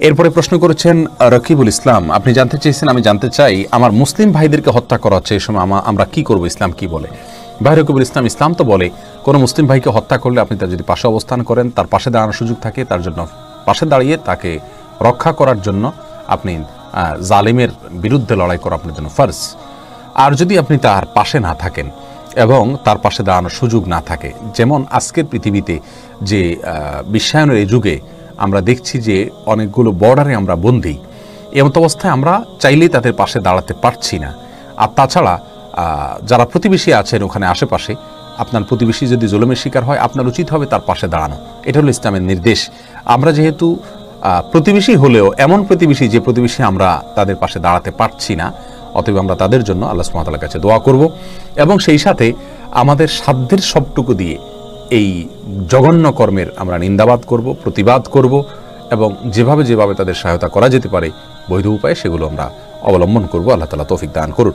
এরপরে প্রশ্ন করেছেন রকিবুল ইসলাম, আপনি জানতে চেয়েছেন, আমি জানতে চাই আমার মুসলিম ভাইদেরকে হত্যা করা হচ্ছে, এই সময় আমরা কি করব, ইসলাম কি বলে? ভাই রকিবুল ইসলাম, ইসলাম তো বলে কোনো মুসলিম ভাইকে হত্যা করলে আপনি তার যদি পাশে অবস্থান করেন, তার পাশে দাঁড়ানোর সুযোগ থাকে, তার জন্য পাশে দাঁড়িয়ে তাকে রক্ষা করার জন্য আপনি জালিমের বিরুদ্ধে লড়াই করা আপনার জন্য ফরজ। আর যদি আপনি তার পাশে না থাকেন এবং তার পাশে দাঁড়ানোর সুযোগ না থাকে, যেমন আজকের পৃথিবীতে যে বিশ্বায়নের এই যুগে আমরা দেখছি যে অনেকগুলো বর্ডারে আমরা বন্দী, এমত অবস্থায় আমরা চাইলেই তাদের পাশে দাঁড়াতে পারছি না। আর তাছাড়া যারা প্রতিবেশী আছেন ওখানে আশেপাশে, আপনার প্রতিবেশী যদি জুলুমের শিকার হয়, আপনার উচিত হবে তার পাশে দাঁড়ানো। এটা হলো ইসলামের নির্দেশ। আমরা যেহেতু প্রতিবেশী হলেও এমন প্রতিবেশী যে প্রতিবেশী আমরা তাদের পাশে দাঁড়াতে পারছি না, অতএব আমরা তাদের জন্য আল্লাহ সুবহানাহু ওয়া তাআলার কাছে দোয়া করব এবং সেই সাথে আমাদের সাধ্যের সবটুকু দিয়ে এই জঘন্য কর্মের আমরা নিন্দাবাদ করব, প্রতিবাদ করব এবং যেভাবে যেভাবে তাদের সহায়তা করা যেতে পারে বৈধ উপায়ে সেগুলো আমরা অবলম্বন করব। আল্লাহ তাআলা তৌফিক দান করুন।